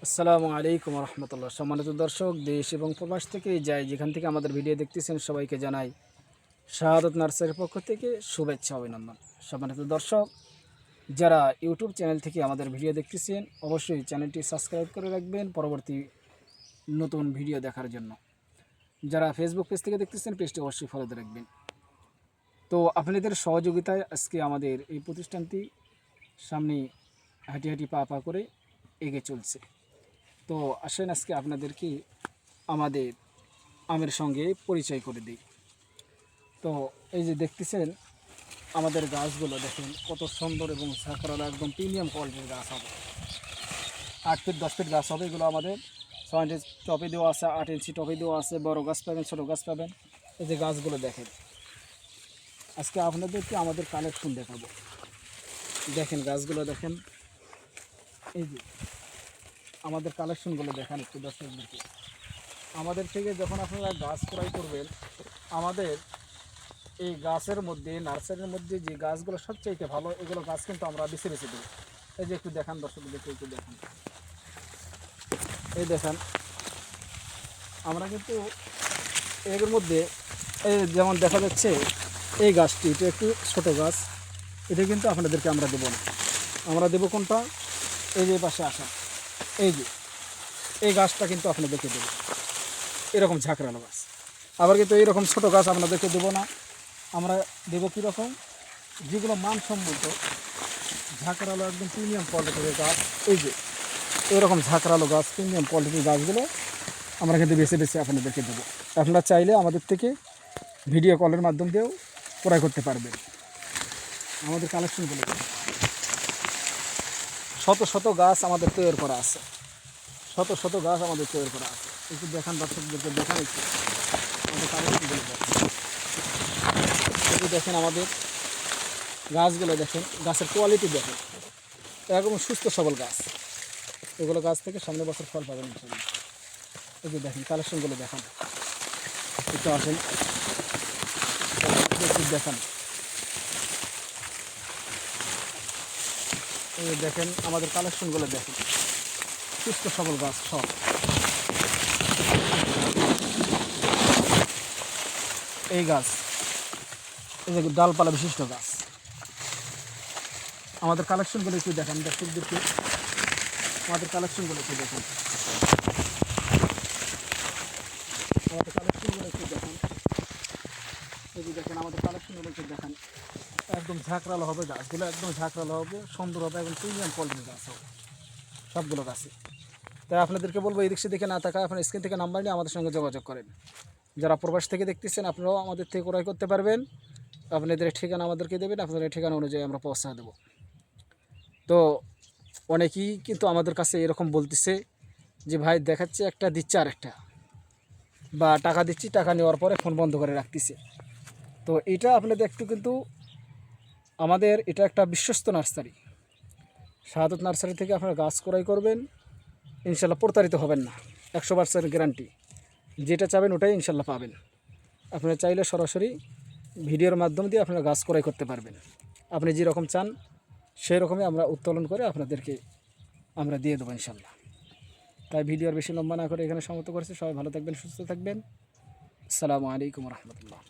আসসালামু আলাইকুম রহমতুল্লাহ। সম্মানিত দর্শক, দেশ এবং প্রবাস থেকে যাই যেখান থেকে আমাদের ভিডিও দেখতেছেন সবাইকে জানাই শাহাদত নার্সারির পক্ষ থেকে শুভেচ্ছা অভিনন্দন। সম্মানিত দর্শক, যারা ইউটিউব চ্যানেল থেকে আমাদের ভিডিও দেখতেছেন অবশ্যই চ্যানেলটি সাবস্ক্রাইব করে রাখবেন পরবর্তী নতুন ভিডিও দেখার জন্য। যারা ফেসবুক পেজ থেকে দেখতেছেন পেজটি অবশ্যই ফলোতে রাখবেন। তো আপনাদের সহযোগিতায় আজকে আমাদের এই প্রতিষ্ঠানটি সামনে হাঁটি হাঁটি পা পা করে এগিয়ে চলছে। তো আসেন আজকে আপনাদেরকে আমাদের আমের সঙ্গে পরিচয় করে দিই। তো এই যে দেখতেছেন আমাদের গাছগুলো দেখেন কত সুন্দর এবং ঝাঁকড়ালা একদম প্রিমিয়াম কোয়ালিটির গাছ হবে। 8 ফিট 10 ফিট গাছ হবে এগুলো। আমাদের 6 ইঞ্চি টপে দেওয়া আছে, 8 ইঞ্চি টপে দেওয়া আছে। বড় গাছ পাবেন, ছোটো গাছ পাবেন। এই যে গাছগুলো দেখেন, আজকে আপনাদেরকে আমাদের কালেকশন দেখাবো। দেখেন গাছগুলো দেখেন, এই যে আমাদের কালেকশনগুলো দেখেন একটু দর্শকদেরকে। আমাদের থেকে যখন আপনারা গাছ ক্রয় করবেন, আমাদের এই গাছের মধ্যে নার্সারির মধ্যে যে গাছগুলো সবচাইতে ভালো এগুলো গাছ কিন্তু আমরা বেছে বেছে দিই। এই যে একটু দেখান দর্শকদেরকে, একটু দেখান। এই দেখেন আমরা কিন্তু এর মধ্যে এই যেমন দেখা যাচ্ছে এই গাছটি, এটা একটু ছোটো গাছ, এটা কিন্তু আপনাদেরকে আমরা দেবো না। আমরা দেবো কোনটা, এই যে পাশে আসা, এই যে এই গাছটা কিন্তু আপনাদেরকে দেবো, এরকম ঝাঁকড়ালো গাছ। আবার কিন্তু এইরকম ছোটো গাছ আপনাদেরকে দেবো না। আমরা দেবো কীরকম, যেগুলো মানসম্মত ঝাঁকড়ালো একদম প্রিমিয়াম কোয়ালিটির গাছ। এই যে এরকম ঝাঁকড়ালো গাছ, প্রিমিয়াম কোয়ালিটির গাছগুলো আমরা কিন্তু বেছে বেছে আপনাদেরকে দেবো। আপনারা চাইলে আমাদের থেকে ভিডিও কলের মাধ্যম দিয়েও ক্রয় করতে পারবেন। আমাদের কালেকশনগুলো শত শত গাছ আমাদের তৈরি করা আছে, শত শত গাছ আমাদের তৈরি করা আছে। একটু দেখান দর্শকদেরকে, দেখান একটু আমাদের কালেকশনগুলো দেখেন। একটু দেখেন আমাদের গাছগুলো দেখেন, গাছের কোয়ালিটি দেখেন, এরকম সুস্থ সবল গাছ। এগুলো গাছ থেকে সামনে বছর ফল পাবেন ইনশাআল্লাহ। এই যে দেখেন কালেকশনগুলো দেখান, একটু আসেন একটু দেখান। এই যে দেখেন আমাদের কালেকশনগুলো দেখেন, সুস্থ সবল গাছ সব। এই গাছ, এই যে ডালপালা বিশিষ্ট গাছ। আমাদের কালেকশনগুলো একটু দেখান দর্শকদেরকে, আমাদের কালেকশনগুলো একটু দেখেন, আমাদের কালেকশনগুলো একটু দেখেন। এই যে দেখেন আমাদের কালেকশনগুলো একটু দেখেন, একদম ঝাঁকড়ালো হবে গাছগুলো, একদম ঝাঁকড়ালো হবে, সুন্দর হবে, একদম প্রিমিয়াম কোয়ালিটির গাছ হবে সবগুলো গাছে। তাই আপনাদেরকে বলবো এই রিক্সা দেখে না থাকা, আপনার স্ক্রিন থেকে নাম্বার নিয়ে আমাদের সঙ্গে যোগাযোগ করেন। যারা প্রবাস থেকে দেখতেছেন আপনারাও আমাদের থেকে ক্রয় করতে পারবেন। আপনাদের ঠিকানা আমাদেরকে দেবেন, আপনাদের ঠিকানা অনুযায়ী আমরা পৌঁছা দেবো। তো অনেকেই কিন্তু আমাদের কাছে এরকম বলতেছে যে ভাই দেখাচ্ছে একটা দিচ্ছে আরেকটা, বা টাকা দিচ্ছি টাকা নেওয়ার পরে ফোন বন্ধ করে রাখতেছে। তো এটা আপনাদের একটু কিন্তু, আমাদের এটা একটা বিশ্বস্ত নার্সারি, শাহাদত নার্সারি থেকে আপনারা গাছ ক্রয় করবেন, ইনশাল্লাহ প্রতারিত হবেন না, 100% গ্যারান্টি। যেটা চাবেন ওটাই ইনশাল্লাহ পাবেন। আপনারা চাইলে সরাসরি ভিডিওর মাধ্যম দিয়ে আপনারা গাছ ক্রয় করতে পারবেন। আপনি যেরকম চান সেই রকমই আমরা উত্তোলন করে আপনাদেরকে আমরা দিয়ে দেবো ইনশাল্লাহ। তাই ভিডিওর বেশি লম্বা না করে এখানে সমাপ্ত করছি। সবাই ভালো থাকবেন, সুস্থ থাকবেন। আসসালামু আলাইকুম রহমতুল্লাহ।